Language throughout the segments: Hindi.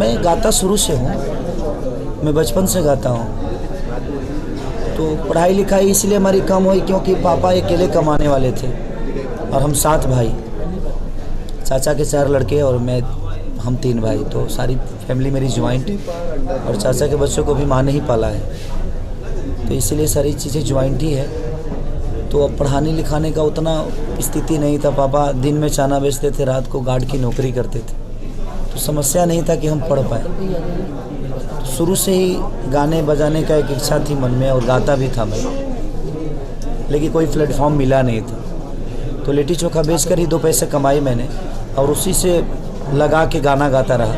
मैं गाता शुरू से हूँ, मैं बचपन से गाता हूँ। तो पढ़ाई लिखाई इसलिए हमारी कम हुई क्योंकि पापा अकेले कमाने वाले थे और हम 7 भाई, चाचा के 4 लड़के और मैं, हम 3 भाई। तो सारी फैमिली मेरी ज्वाइंट, और चाचा के बच्चों को भी माँ ने ही पाला है, तो इसलिए सारी चीज़ें ज्वाइंट ही है। तो अब पढ़ाने लिखाने का उतना स्थिति नहीं था। पापा दिन में चाना बेचते थे, रात को गार्ड की नौकरी करते थे, तो समस्या नहीं था कि हम पढ़ पाए। शुरू से ही गाने बजाने का एक इच्छा थी मन में और गाता भी था मैं, लेकिन कोई प्लेटफॉर्म मिला नहीं था। तो लिट्टी चोखा बेचकर ही 2 पैसे कमाए मैंने और उसी से लगा के गाना गाता रहा।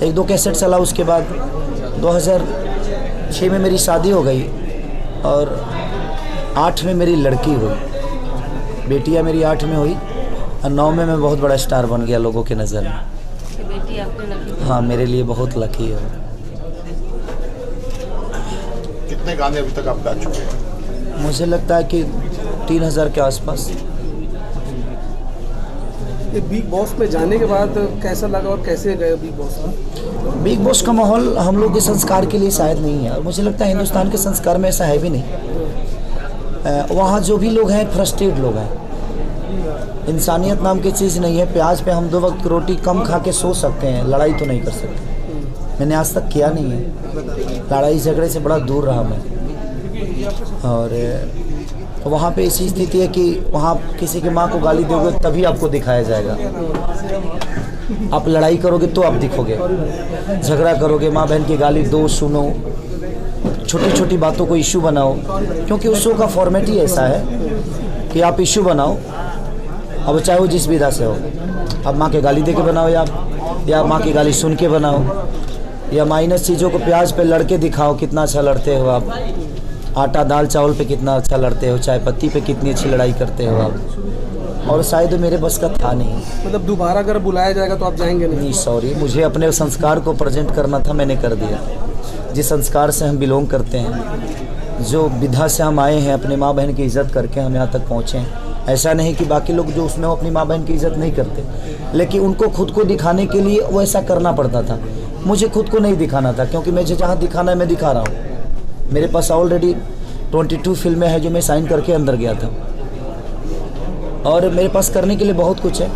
1-2 कैसेट चला, उसके बाद 2006 में मेरी शादी हो गई और 8 में मेरी लड़की हुई, बेटियाँ मेरी 8 में हुई और 9 में मैं बहुत बड़ा स्टार बन गया लोगों के नज़र में। बेटी आपके लकी? हाँ, मेरे लिए बहुत लकी है। कितने गाने अभी तक आप गा चुके हैं? मुझे लगता है कि 3000 के आसपास। ये बिग बॉस में जाने के बाद कैसा लगा और कैसे गए बिग बॉस में? बिग बॉस का माहौल हम लोग के संस्कार के लिए शायद नहीं है और मुझे लगता है हिंदुस्तान के संस्कार में ऐसा है भी नहीं। वहाँ जो भी लोग हैं फ्रस्ट्रेट लोग हैं। इंसानियत नाम की चीज़ नहीं है। प्याज पे हम 2 वक्त रोटी कम खा के सो सकते हैं, लड़ाई तो नहीं कर सकते। मैंने आज तक किया नहीं है, लड़ाई झगड़े से बड़ा दूर रहा मैं। और वहाँ पे ऐसी स्थिति है कि वहाँ किसी की माँ को गाली दोगे तभी आपको दिखाया जाएगा। आप लड़ाई करोगे तो आप दिखोगे, झगड़ा करोगे, माँ बहन की गाली दो, सुनो, छोटी छोटी बातों को इशू बनाओ, क्योंकि उस शो का फॉर्मेट ही ऐसा है कि आप इशू बनाओ, अब चाहे वो जिस विधा से हो। आप माँ के गाली दे के बनाओ या माँ की गाली सुन के बनाओ, या माइनस चीज़ों को प्याज पे लड़के दिखाओ, कितना अच्छा लड़ते हो आप, आटा दाल चावल पे कितना अच्छा लड़ते हो, चाय पत्ती पे कितनी अच्छी लड़ाई करते हो आप। और शायद मेरे बस का था नहीं। मतलब दोबारा अगर बुलाया जाएगा तो आप जाएंगे नहीं? सॉरी, मुझे अपने संस्कार को प्रेजेंट करना था, मैंने कर दिया। जिस संस्कार से हम बिलोंग करते हैं, जो विधा से हम आए हैं, अपने माँ बहन की इज़्ज़त करके हम यहाँ तक पहुँचे हैं। ऐसा नहीं कि बाकी लोग जो उसमें अपनी माँ बहन की इज़्ज़त नहीं करते, लेकिन उनको खुद को दिखाने के लिए वो ऐसा करना पड़ता था। मुझे खुद को नहीं दिखाना था, क्योंकि मुझे जहाँ दिखाना है मैं दिखा रहा हूँ। मेरे पास ऑलरेडी 22 फिल्में हैं जो मैं साइन करके अंदर गया था, और मेरे पास करने के लिए बहुत कुछ है।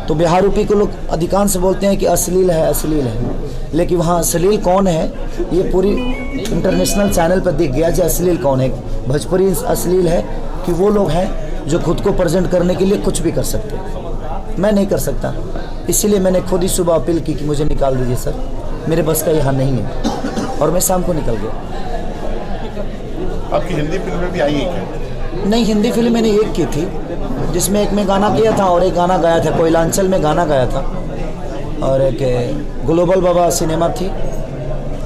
तो बिहार यूपी को लोग अधिकांश बोलते हैं कि अश्लील है, अश्लील है, लेकिन वहाँ अश्लील कौन है ये पूरी इंटरनेशनल चैनल पर दिख गया। जो अश्लील कौन है, भोजपुरी अश्लील है कि वो लोग हैं जो खुद को प्रेजेंट करने के लिए कुछ भी कर सकते हैं। मैं नहीं कर सकता, इसीलिए मैंने खुद ही सुबह अपील की कि मुझे निकाल दीजिए सर, मेरे बस का यहाँ नहीं है, और मैं शाम को निकल गया। आपकी हिंदी फिल्में भी आई हैं क्या? नहीं, हिंदी फिल्म मैंने एक की थी, जिसमें एक मैं गाना किया था और एक गाना गाया था, कोयलांचल में गाना गाया था, और एक ग्लोबल बाबा सिनेमा थी,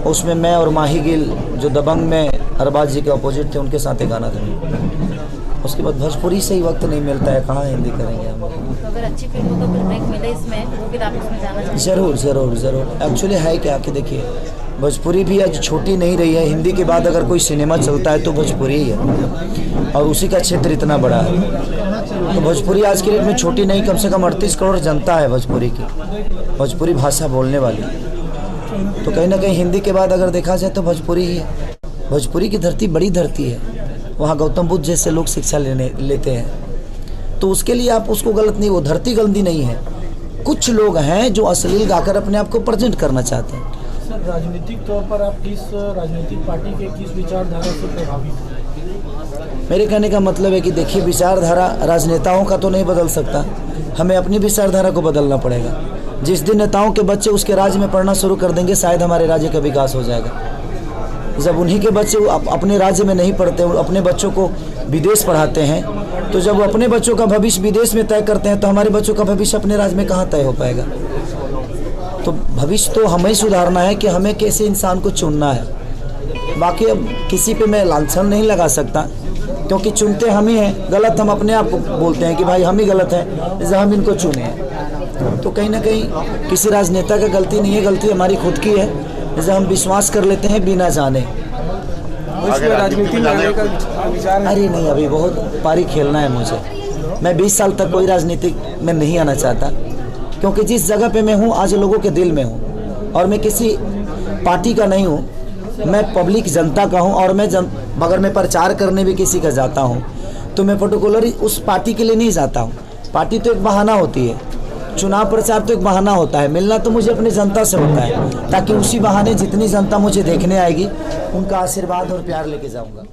उसमें मैं और माही गिल जो दबंग में अरबाज जी के अपोजिट थे, उनके साथ एक गाना था। उसके बाद भोजपुरी से ही वक्त नहीं मिलता है, कहाँ हिंदी करेंगे हम। तो अगर अच्छी फिल्मों का ब्रेक मिले इसमें, वो फिर आप इसमें जाना चाहिए? ज़रूर ज़रूर ज़रूर। एक्चुअली है क्या कि देखिए, भोजपुरी भी आज छोटी नहीं रही है। हिंदी के बाद अगर कोई सिनेमा चलता है तो भोजपुरी ही है, और उसी का क्षेत्र इतना बड़ा है। तो भोजपुरी आज के डेट में छोटी नहीं, कम से कम 38 करोड़ जनता है भोजपुरी की, भोजपुरी भाषा बोलने वाली। तो कहीं ना कहीं हिंदी के बाद अगर देखा जाए तो भोजपुरी ही है। भोजपुरी की धरती बड़ी धरती है, वहाँ गौतम बुद्ध जैसे लोग शिक्षा लेते हैं, तो उसके लिए आप उसको गलत नहीं, वो धरती गंदी नहीं है। कुछ लोग हैं जो अश्लील गाकर अपने आप को प्रेजेंट करना चाहते हैं। सर, राजनीतिक तौर पर आप किस राजनीतिक पार्टी के किस विचारधारा से प्रभावित हैं? मेरे कहने का मतलब है कि देखिए, विचारधारा राजनेताओं का तो नहीं बदल सकता, हमें अपनी विचारधारा को बदलना पड़ेगा। जिस दिन नेताओं के बच्चे उसके राज्य में पढ़ना शुरू कर देंगे, शायद हमारे राज्य का विकास हो जाएगा। जब उन्हीं के बच्चे अपने राज्य में नहीं पढ़ते, अपने बच्चों को विदेश पढ़ाते हैं, तो जब वो अपने बच्चों का भविष्य विदेश में तय करते हैं, तो हमारे बच्चों का भविष्य अपने राज्य में कहाँ तय हो पाएगा। तो भविष्य तो हमें सुधारना है कि हमें कैसे इंसान को चुनना है। बाकी अब किसी पे मैं लांछन नहीं लगा सकता, क्योंकि चुनते हम ही हैं। गलत हम अपने आप को बोलते हैं कि भाई हम ही गलत हैं, जैसे हम इनको चुने हैं। तो कहीं ना कहीं किसी राजनेता का गलती नहीं है, गलती हमारी खुद की है, जैसे हम विश्वास कर लेते हैं बिना जाने। राजनीति में आने का विचार? अरे नहीं, अभी बहुत पारी खेलना है मुझे। मैं 20 साल तक कोई राजनीति में नहीं आना चाहता, क्योंकि जिस जगह पे मैं हूँ आज लोगों के दिल में हूँ। और मैं किसी पार्टी का नहीं हूँ, मैं पब्लिक जनता का हूँ। और अगर मैं प्रचार करने भी किसी का जाता हूँ तो मैं पर्टिकुलर उस पार्टी के लिए नहीं जाता हूँ। पार्टी तो एक बहाना होती है, चुनाव प्रचार तो एक बहाना होता है। मिलना तो मुझे अपनी जनता से होता है, ताकि उसी बहाने जितनी जनता मुझे देखने आएगी उनका आशीर्वाद और प्यार लेके जाऊँगा।